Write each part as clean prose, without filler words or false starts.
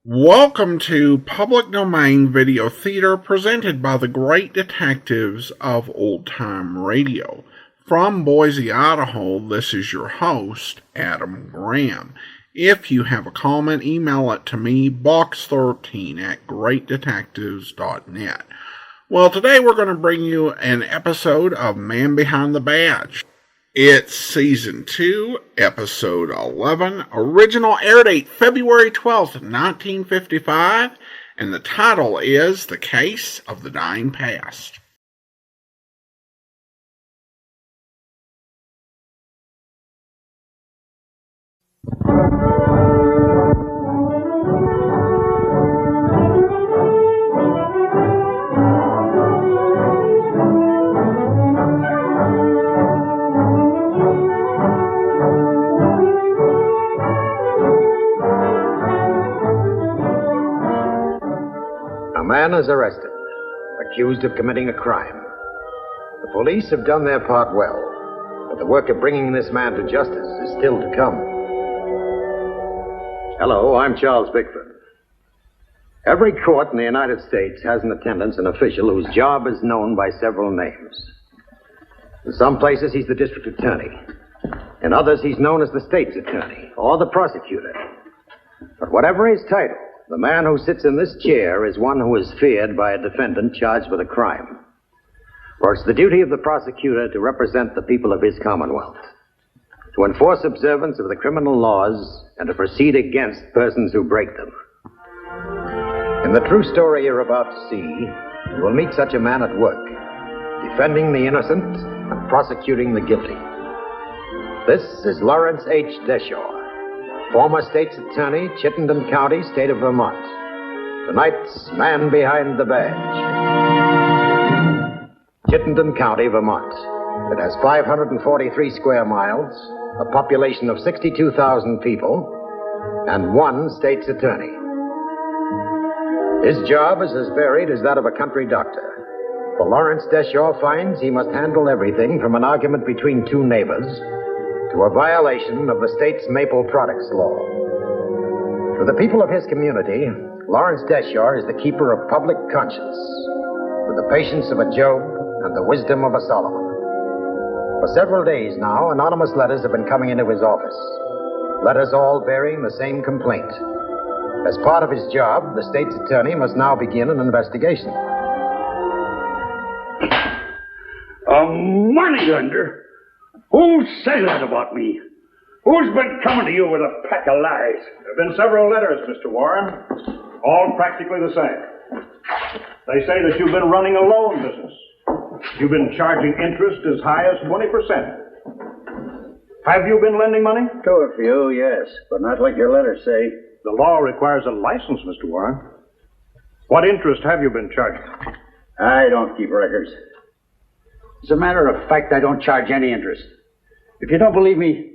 Welcome to Public Domain Video Theater presented by the great detectives of Old Time Radio. From Boise, Idaho, this is your host, Adam Graham. If you have a comment, email it to me, box13@greatdetectives.net. Well, today we're going to bring you an episode of Man Behind the Badge. It's Season 2, Episode 11, original air date February 12th, 1955, and the title is The Case of the Dying Past. A man is arrested, accused of committing a crime. The police have done their part well, but the work of bringing this man to justice is still to come. Hello, I'm Charles Bickford. Every court in the United States has in attendance an official whose job is known by several names. In some places, he's the district attorney. In others, he's known as the state's attorney or the prosecutor. But whatever his title, the man who sits in this chair is one who is feared by a defendant charged with a crime. For it's the duty of the prosecutor to represent the people of his commonwealth, to enforce observance of the criminal laws, and to proceed against persons who break them. In the true story you're about to see, you will meet such a man at work, defending the innocent and prosecuting the guilty. This is Lawrence H. Deshaw, former state's attorney, Chittenden County, state of Vermont. Tonight's Man Behind the Badge. Chittenden County, Vermont. It has 543 square miles, a population of 62,000 people, and one state's attorney. His job is as varied as that of a country doctor. For Lawrence Deshaw finds he must handle everything from an argument between two neighbors to a violation of the state's maple products law. To the people of his community, Lawrence Deshaw is the keeper of public conscience, with the patience of a Job and the wisdom of a Solomon. For several days now, anonymous letters have been coming into his office, letters all bearing the same complaint. As part of his job, the state's attorney must now begin an investigation. A moneylender? Who said that about me? Who's been coming to you with a pack of lies? There have been several letters, Mr. Warren, all practically the same. They say that you've been running a loan business. You've been charging interest as high as 20%. Have you been lending money? To a few, yes, but not like your letters say. The law requires a license, Mr. Warren. What interest have you been charging? I don't keep records. As a matter of fact, I don't charge any interest. If you don't believe me,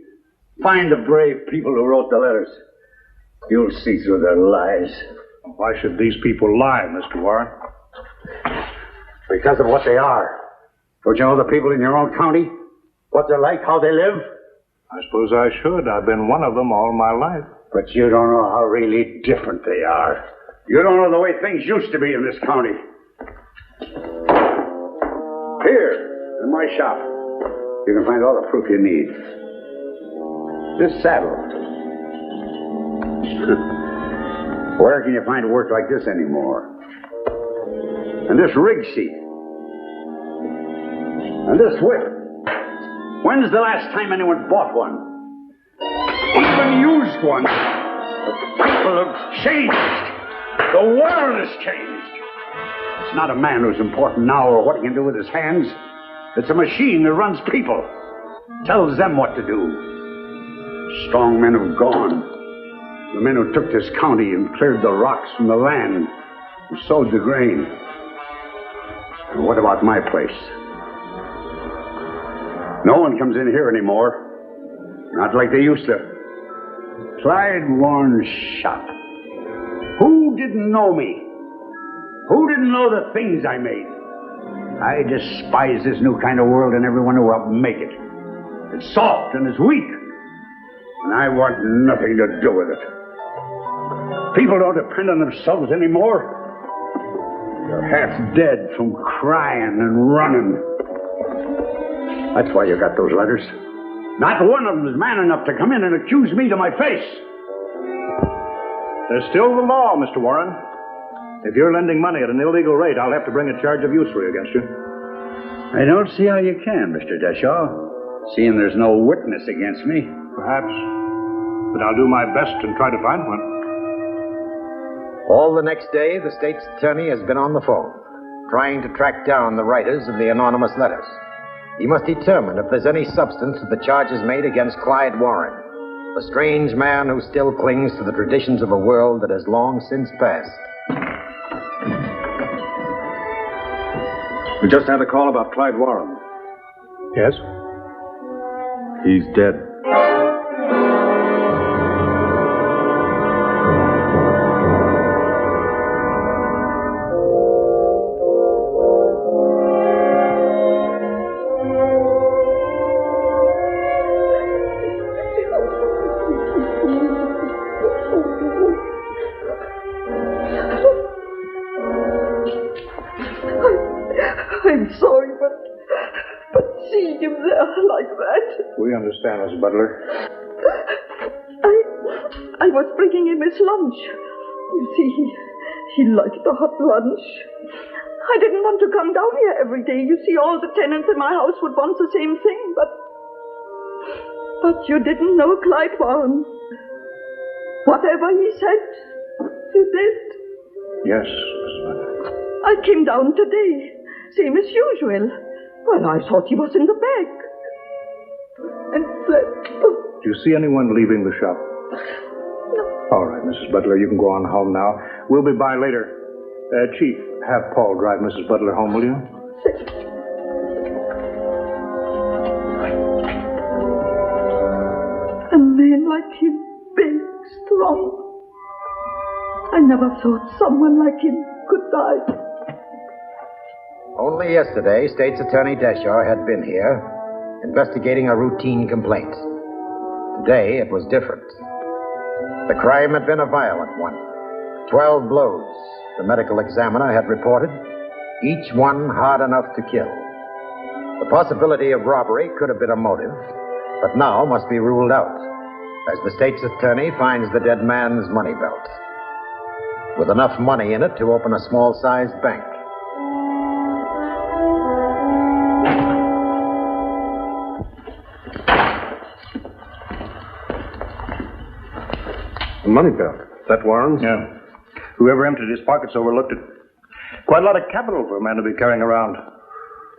find the brave people who wrote the letters. You'll see through their lies. Why should these people lie, Mr. Warren? Because of what they are. Don't you know the people in your own county? What they're like, how they live? I suppose I should. I've been one of them all my life. But you don't know how really different they are. You don't know the way things used to be in this county. Here, in my shop, you can find all the proof you need. This saddle. Where can you find work like this anymore? And this rig seat. And this whip. When's the last time anyone bought one? Even used one? The people have changed. The world has changed. It's not a man who's important now or what he can do with his hands. It's a machine that runs people. Tells them what to do. Strong men have gone. The men who took this county and cleared the rocks from the land, who sowed the grain. And what about my place? No one comes in here anymore. Not like they used to. Clyde Warren's shop. Who didn't know me? Who didn't know the things I made? I despise this new kind of world and everyone who helped make it. It's soft and it's weak. And I want nothing to do with it. People don't depend on themselves anymore. You're half dead from crying and running. That's why you got those letters. Not one of them is man enough to come in and accuse me to my face. There's still the law, Mr. Warren. If you're lending money at an illegal rate, I'll have to bring a charge of usury against you. I don't see how you can, Mr. Deshaw, seeing there's no witness against me. Perhaps. But I'll do my best and try to find one. All the next day, the state's attorney has been on the phone, trying to track down the writers of the anonymous letters. He must determine if there's any substance to the charges made against Clyde Warren, the strange man who still clings to the traditions of a world that has long since passed. We just had a call about Clyde Warren. Yes? He's dead. I'm sorry, but seeing him there like that. We understand, Miss Butler. I was bringing him his lunch. You see, he liked the hot lunch. I didn't want to come down here every day. You see, all the tenants in my house would want the same thing, but you didn't know Clyde Warren. Whatever he said, you did. Yes, Miss Butler. I came down today, same as usual. Well, I thought he was in the back. And Do you see anyone leaving the shop? No. All right, Mrs. Butler, you can go on home now. We'll be by later. Chief, have Paul drive Mrs. Butler home, will you? A man like him, big, strong. I never thought someone like him could die. Only yesterday, State's Attorney Deshaw had been here, investigating a routine complaint. Today, it was different. The crime had been a violent one. 12 blows, the medical examiner had reported, each one hard enough to kill. The possibility of robbery could have been a motive, but now must be ruled out, as the State's Attorney finds the dead man's money belt, with enough money in it to open a small-sized bank. The money belt. Is that Warren's? Yeah. Whoever emptied his pockets overlooked it. Quite a lot of capital for a man to be carrying around.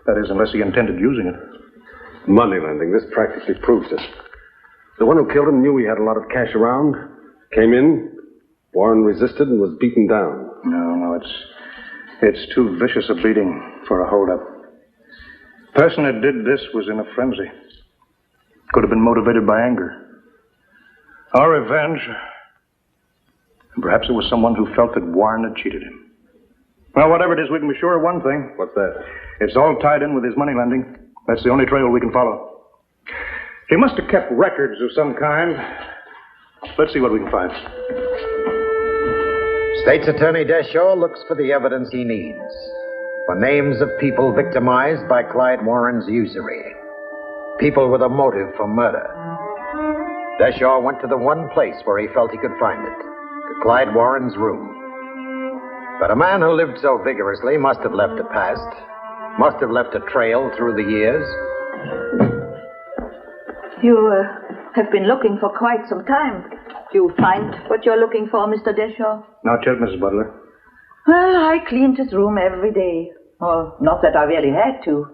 That is, unless he intended using it. Money lending. This practically proves it. The one who killed him knew he had a lot of cash around. Came in. Warren resisted and was beaten down. No, it's too vicious a beating for a holdup. The person that did this was in a frenzy. Could have been motivated by anger. Or revenge. And perhaps it was someone who felt that Warren had cheated him. Well, whatever it is, we can be sure of one thing. What's that? It's all tied in with his money lending. That's the only trail we can follow. He must have kept records of some kind. Let's see what we can find. State's Attorney Deshaw looks for the evidence he needs. For names of people victimized by Clyde Warren's usury. People with a motive for murder. Deshaw went to the one place where he felt he could find it. To Clyde Warren's room. But a man who lived so vigorously must have left a past. Must have left a trail through the years. You have been looking for quite some time. Do you find what you're looking for, Mr. Deshaw? Not yet, Mrs. Butler. Well, I cleaned his room every day. Well, not that I really had to.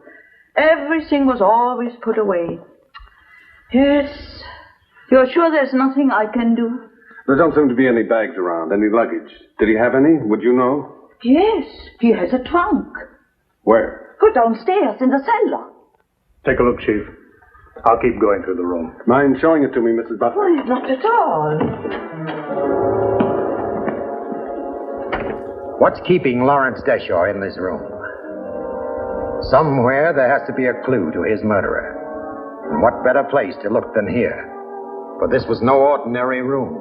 Everything was always put away. Yes. You're sure there's nothing I can do? There don't seem to be any bags around, any luggage. Did he have any? Would you know? Yes, he has a trunk. Where? Go downstairs in the cellar. Take a look, Chief. I'll keep going through the room. Mind showing it to me, Mrs. Butler? Why, not at all. What's keeping Lawrence Deshaw in this room? Somewhere there has to be a clue to his murderer. And what better place to look than here? For this was no ordinary room.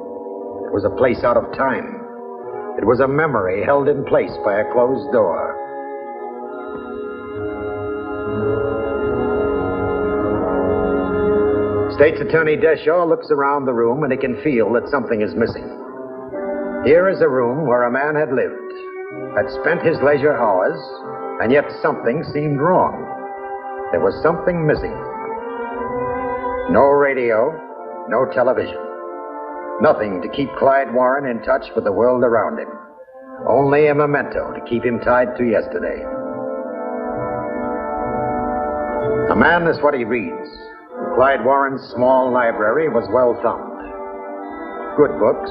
It was a place out of time, It was a memory held in place by a closed door. State's Attorney Deshaw looks around the room and he can feel that something is missing. Here is a room where a man had lived, had spent his leisure hours, and yet something seemed wrong. There was something missing. No radio, no television. Nothing to keep Clyde Warren in touch with the world around him. Only a memento to keep him tied to yesterday. A man is what he reads. Clyde Warren's small library was well thumbed. Good books,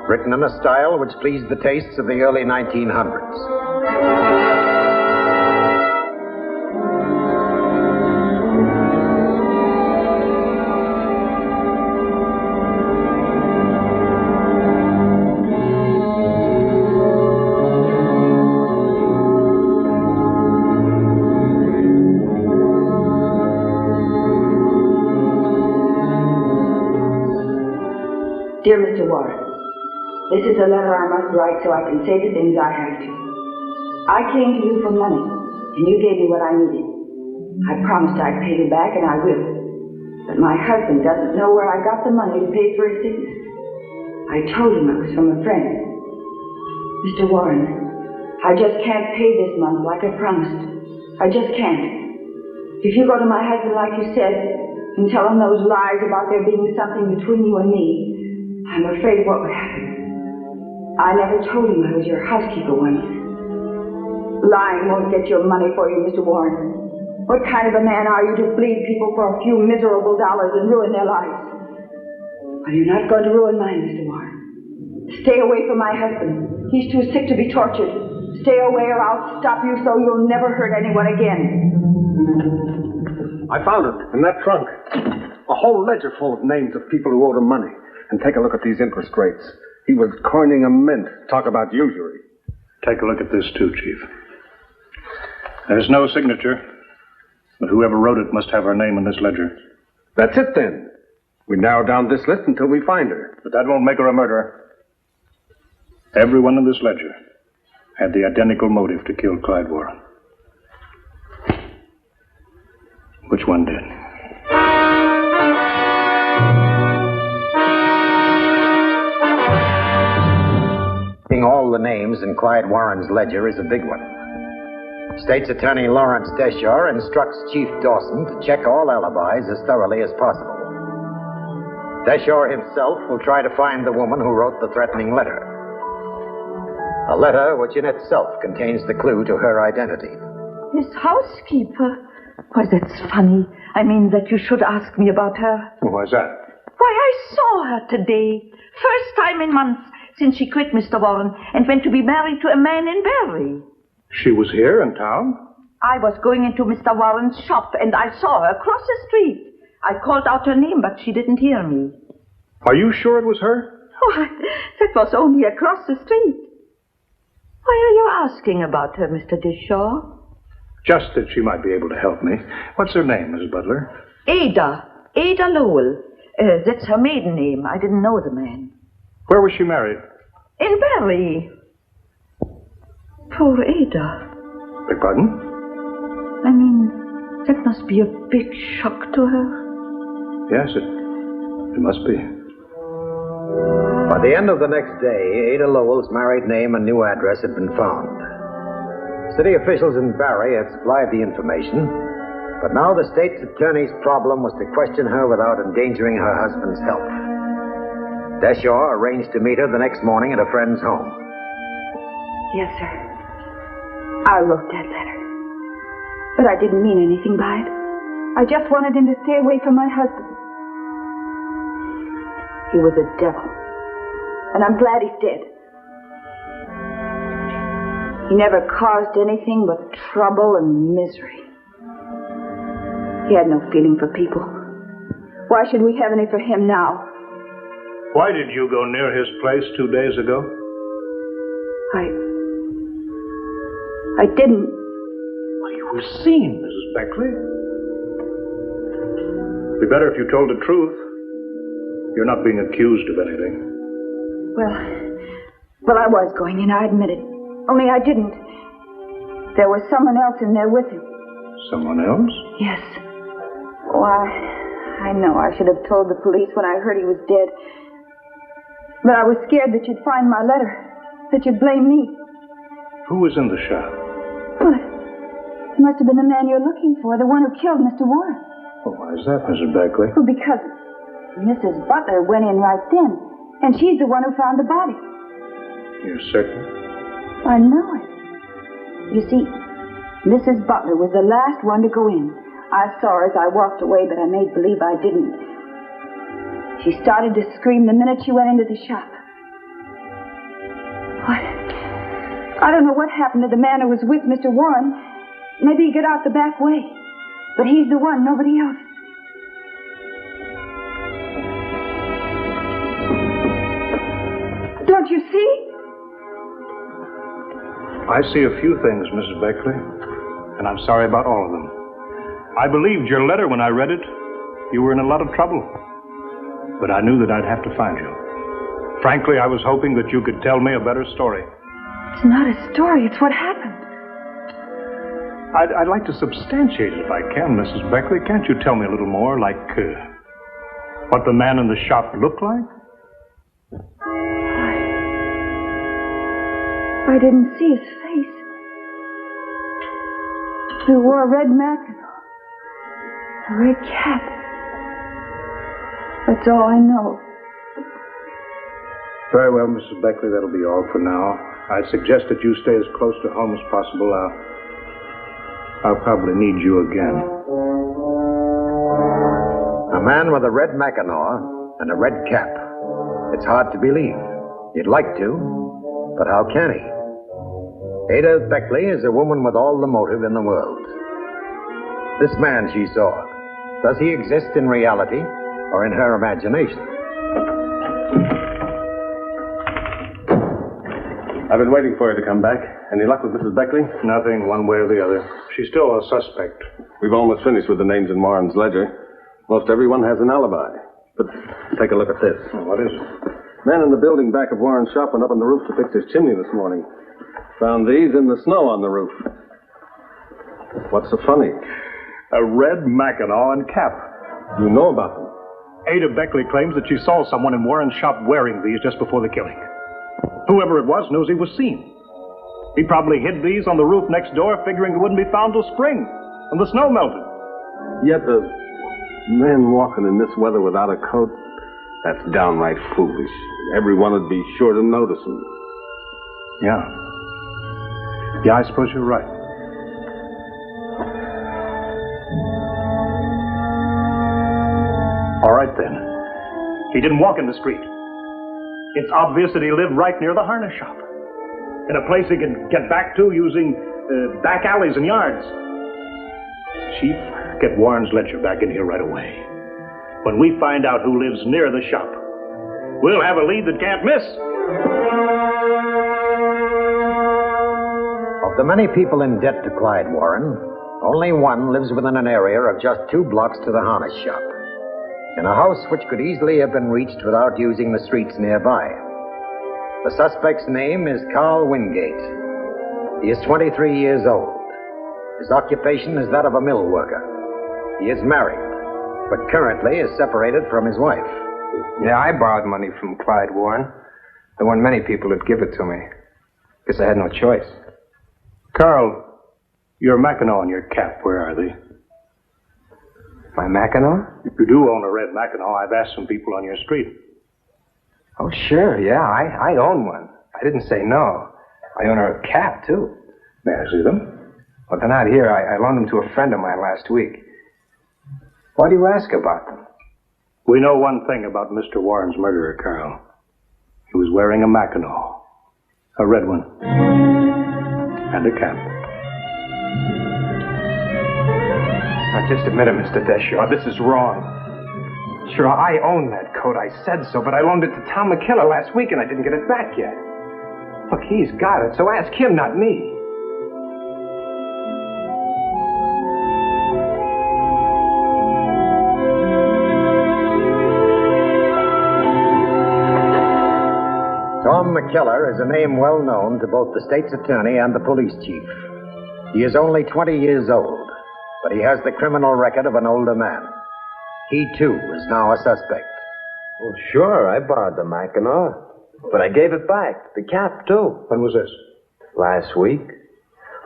written in a style which pleased the tastes of the early 1900s. Dear Mr. Warren, this is a letter I must write so I can say the things I have to. I came to you for money, and you gave me what I needed. I promised I'd pay you back, and I will. But my husband doesn't know where I got the money to pay for his sickness. I told him it was from a friend. Mr. Warren, I just can't pay this month like I promised. I just can't. If you go to my husband like you said, and tell him those lies about there being something between you and me, I'm afraid of what would happen. I never told him I was your housekeeper once. Lying won't get your money for you, Mr. Warren. What kind of a man are you to bleed people for a few miserable dollars and ruin their lives? Well, you're not going to ruin mine, Mr. Warren. Stay away from my husband. He's too sick to be tortured. Stay away or I'll stop you so you'll never hurt anyone again. I found it in that trunk. A whole ledger full of names of people who owed him money. And take a look at these interest rates. He was coining a mint. Talk about usury. Take a look at this, too, Chief. There's no signature, but whoever wrote it must have her name in this ledger. That's it, then. We narrow down this list until we find her. But that won't make her a murderer. Everyone in this ledger had the identical motive to kill Clyde Warren. Which one did? All the names in Clyde Warren's ledger is a big one. State's Attorney Lawrence Deshaw instructs Chief Dawson to check all alibis as thoroughly as possible. Deshaw himself will try to find the woman who wrote the threatening letter. A letter which in itself contains the clue to her identity. His housekeeper? Why, that's funny. I mean, that you should ask me about her. Why's that? Why, I saw her today. First time in months since she quit Mr. Warren and went to be married to a man in Barrie. She was here in town? I was going into Mr. Warren's shop and I saw her across the street. I called out her name, but she didn't hear me. Are you sure it was her? Why, that was only across the street. Why are you asking about her, Mr. Deshaw? Just that she might be able to help me. What's her name, Mrs. Butler? Ada Lowell. That's her maiden name. I didn't know the man. Where was she married? In Barrie. Poor Ada. Beg pardon? I mean, that must be a big shock to her. Yes, it must be. By the end of the next day, Ada Lowell's married name and new address had been found. City officials in Barrie had supplied the information, but now the state's attorney's problem was to question her without endangering her husband's health. Deshaw arranged to meet her the next morning at a friend's home. Yes, sir. I wrote that letter. But I didn't mean anything by it. I just wanted him to stay away from my husband. He was a devil. And I'm glad he's dead. He never caused anything but trouble and misery. He had no feeling for people. Why should we have any for him now? Why did you go near his place 2 days ago? I didn't. Well, you were seen, Mrs. Beckley. It'd be better if you told the truth. You're not being accused of anything. Well, Well, I was going in, I admit it. Only I didn't. There was someone else in there with him. Someone else? Yes. Oh, I know I should have told the police when I heard he was dead. But I was scared that you'd find my letter, that you'd blame me. Who was in the shop? Well, it must have been the man you're looking for, the one who killed Mr. Warren. Oh, why is that, Mrs. Beckley? Well, because Mrs. Butler went in right then, and she's the one who found the body. You're certain? I know it. You see, Mrs. Butler was the last one to go in. I saw her as I walked away, but I made believe I didn't. She started to scream the minute she went into the shop. What? I don't know what happened to the man who was with Mr. Warren. Maybe he got out the back way. But he's the one, nobody else. Don't you see? I see a few things, Mrs. Beckley, and I'm sorry about all of them. I believed your letter when I read it. You were in a lot of trouble. But I knew that I'd have to find you. Frankly, I was hoping that you could tell me a better story. It's not a story, it's what happened. I'd like to substantiate it if I can, Mrs. Beckley. Can't you tell me a little more, like what the man in the shop looked like? I didn't see his face. He wore a red mackinaw, a red cap. That's all I know. Very well, Mrs. Beckley, that'll be all for now. I suggest that you stay as close to home as possible. I'll probably need you again. A man with a red mackinaw and a red cap. It's hard to believe. You'd like to, but how can he? Ada Beckley is a woman with all the motive in the world. This man she saw, does he exist in reality or in her imagination? I've been waiting for you to come back. Any luck with Mrs. Beckley? Nothing, one way or the other. She's still a suspect. We've almost finished with the names in Warren's ledger. Most everyone has an alibi. But take a look at this. What is it? Man in the building back of Warren's shop went up on the roof to fix his chimney this morning. Found these in the snow on the roof. What's so funny? A red mackinaw and cap. You know about them. Ada Beckley claims that she saw someone in Warren's shop wearing these just before the killing. Whoever it was knows he was seen. He probably hid these on the roof next door, figuring it wouldn't be found till spring, when the snow melted. Yet the man walking in this weather without a coat, that's downright foolish. Everyone would be sure to notice him. Yeah, I suppose you're right. All right, then. He didn't walk in the street. It's obvious that he lived right near the harness shop, in a place he could get back to using back alleys and yards. Chief, get Warren's ledger back in here right away. When we find out who lives near the shop, we'll have a lead that can't miss. Of the many people in debt to Clyde Warren, only one lives within an area of just 2 blocks to the harness shop, in a house which could easily have been reached without using the streets nearby. The suspect's name is Carl Wingate. He is 23 years old. His occupation is that of a mill worker. He is married, but currently is separated from his wife. Yeah, I borrowed money from Clyde Warren. There weren't many people who'd give it to me. Guess I had no choice. Carl, your mackinaw and your cap, where are they? My mackinaw? If you do own a red mackinaw, I've asked some people on your street. Oh, sure, yeah, I own one. I didn't say no. I own a cap, too. May I see them? Well, they're not here. I loaned them to a friend of mine last week. Why do you ask about them? We know one thing about Mr. Warren's murderer, Carl. He was wearing a mackinaw. A red one. And a cap. Now, just admit it, Mr. Deschamps. This is wrong. Sure, I own that coat. I said so, but I loaned it to Tom McKellar last week, and I didn't get it back yet. Look, he's got it, so ask him, not me. Tom killer is a name well known to both the state's attorney and the police chief. He is only 20 years old, but he has the criminal record of an older man. He, too, is now a suspect. Well, sure, I borrowed the Mackinac, but I gave it back. The cap, too. When was this? Last week.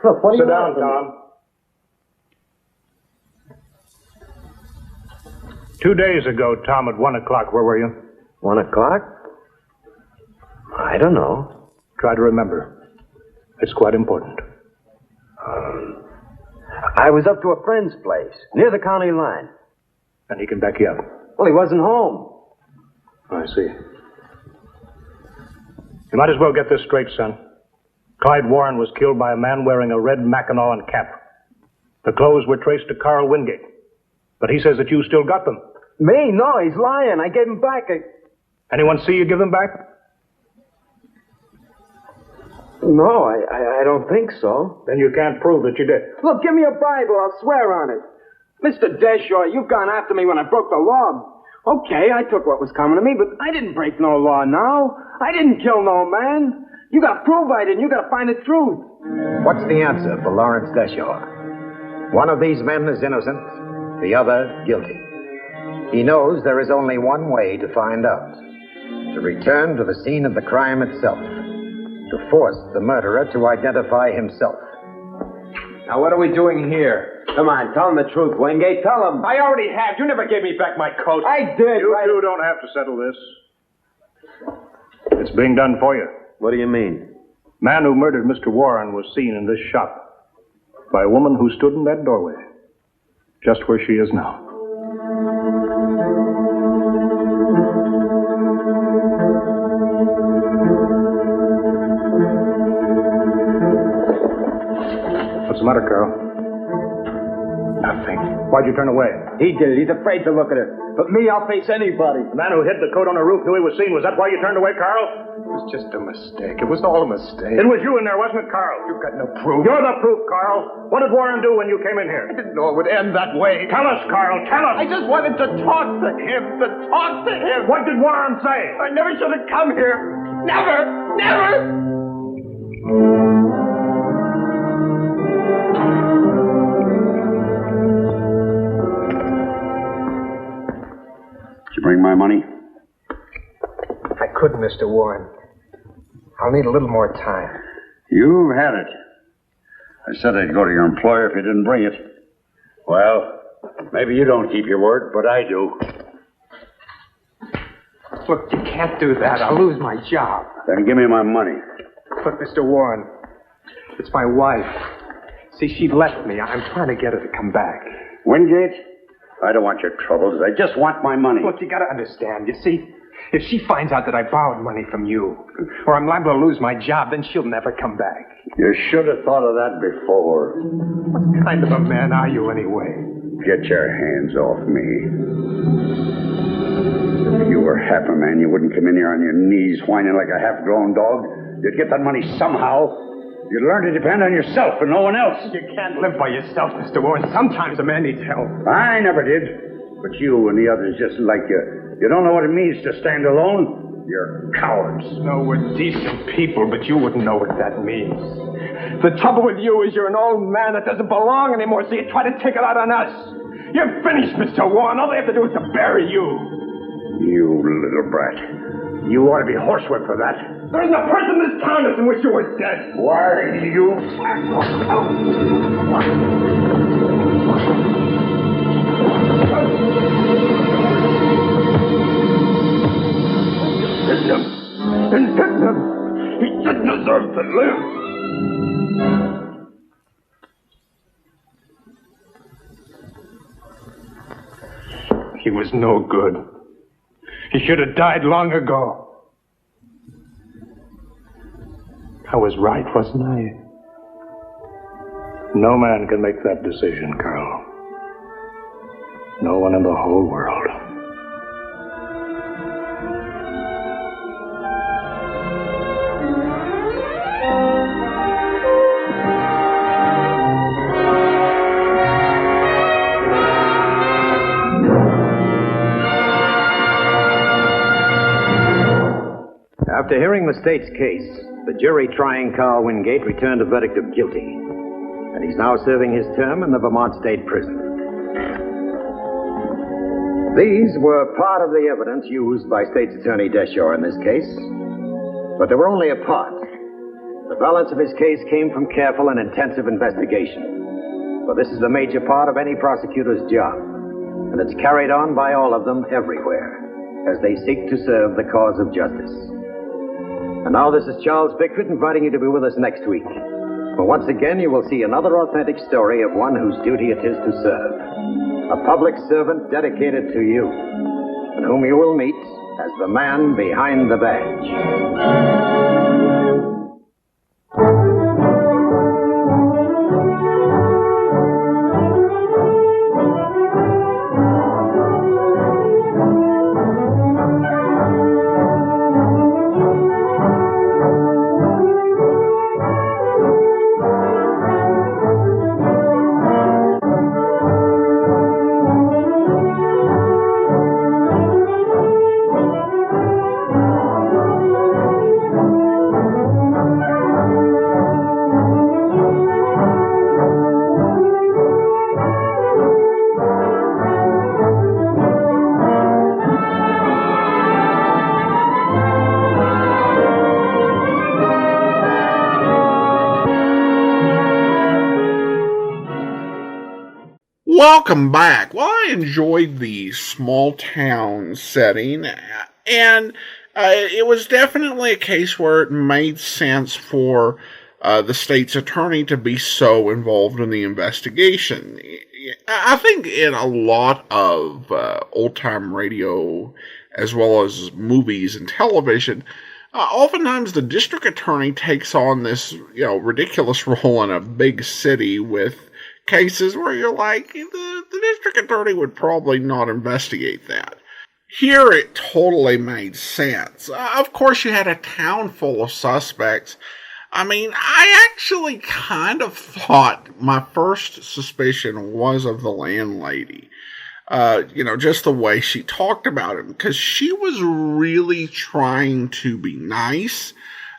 Look, what do Sit you down, want? Tom. 2 days ago, Tom, at 1 o'clock, where were you? 1 o'clock? I don't know. Try to remember. It's quite important. I was up to a friend's place, near the county line. And he can back you up. Well, he wasn't home. I see. You might as well get this straight, son. Clyde Warren was killed by a man wearing a red Mackinac and cap. The clothes were traced to Carl Wingate. But he says that you still got them. Me? No, he's lying. I gave him back. Anyone see you give them back? No, I don't think so. Then you can't prove that you did. Look, give me a Bible. I'll swear on it. Mr. Deshaw, you've gone after me when I broke the law. Okay, I took what was coming to me, but I didn't break no law now. I didn't kill no man. You gotta prove I didn't. You gotta find the truth. What's the answer for Lawrence Deshaw? One of these men is innocent, the other guilty. He knows there is only one way to find out. To return to the scene of the crime itself. To force the murderer to identify himself. Now, what are we doing here? Come on, tell him the truth, Wingate. Tell him. I already have. You never gave me back my coat. I did. You two don't have to settle this. It's being done for you. What do you mean? Man who murdered Mr. Warren was seen in this shop by a woman who stood in that doorway, just where she is now. What's the matter, Carl? Nothing. Why'd you turn away? He did it. He's afraid to look at her. But me, I'll face anybody. The man who hid the coat on the roof knew he was seen. Was that why you turned away, Carl? It was just a mistake. It was all a mistake. It was you in there, wasn't it, Carl? You've got no proof. You're the proof, Carl. What did Warren do when you came in here? I didn't know it would end that way. Tell us, Carl. Tell us. I just wanted to talk to him. What did Warren say? I never should have come here. Never. Never. Did you bring my money? I couldn't, Mr. Warren. I'll need a little more time. You've had it. I said I'd go to your employer if you didn't bring it. Well, maybe you don't keep your word, but I do. Look, you can't do that. I'll lose my job. Then give me my money. Look, Mr. Warren, it's my wife. See, she left me. I'm trying to get her to come back. Wingate, I don't want your troubles. I just want my money. Look, you gotta understand. You see, if she finds out that I borrowed money from you, or I'm liable to lose my job, then she'll never come back. You should have thought of that before. What kind of a man are you, anyway? Get your hands off me. If you were half a man, you wouldn't come in here on your knees whining like a half-grown dog. You'd get that money somehow. You'd learn to depend on yourself and no one else. You can't live by yourself, Mr. Warren. Sometimes a man needs help. I never did. But you and the others just like you. You don't know what it means to stand alone. You're cowards. No, we're decent people, but you wouldn't know what that means. The trouble with you is you're an old man that doesn't belong anymore, so you try to take it out on us. You're finished, Mr. Warren. All they have to do is to bury you. You little brat. You ought to be horsewhipped for that. There isn't a person in this town that doesn't wish you were dead. Why, you... Hit him! And hit him! He didn't deserve to live! He was no good. He should have died long ago. I was right, wasn't I? No man can make that decision, Carl. No one in the whole world. After After hearing the state's case, the jury trying Carl Wingate returned a verdict of guilty, and he's now serving his term in the Vermont State Prison. These were part of the evidence used by State's Attorney Deshaw in this case, but they were only a part. The balance of his case came from careful and intensive investigation, for this is a major part of any prosecutor's job, and it's carried on by all of them everywhere as they seek to serve the cause of justice. And now this is Charles Bickford inviting you to be with us next week. For once again, you will see another authentic story of one whose duty it is to serve. A public servant dedicated to you, and whom you will meet as the man behind the badge. Welcome back. Well, I enjoyed the small town setting, and it was definitely a case where it made sense for the state's attorney to be so involved in the investigation. I think in a lot of old-time radio, as well as movies and television, oftentimes the district attorney takes on this, ridiculous role in a big city with cases where you're like, the district attorney would probably not investigate that. Here it totally made sense. Of course, you had a town full of suspects. I mean, I actually kind of thought my first suspicion was of the landlady. Just the way she talked about him, because she was really trying to be nice,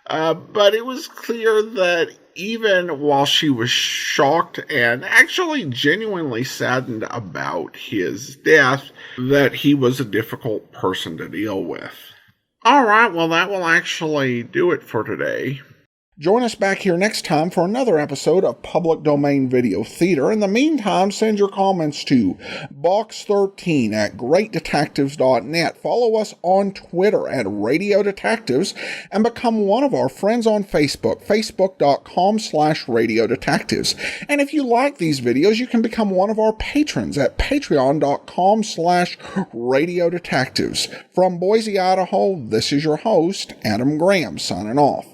but it was clear that even while she was shocked and actually genuinely saddened about his death, that he was a difficult person to deal with. All right, well, that will actually do it for today. Join us back here next time for another episode of Public Domain Video Theater. In the meantime, send your comments to box13@greatdetectives.net. Follow us on Twitter at Radio Detectives and become one of our friends on Facebook, facebook.com/Radio Detectives. And if you like these videos, you can become one of our patrons at patreon.com/Radio Detectives. From Boise, Idaho, this is your host, Adam Graham, signing off.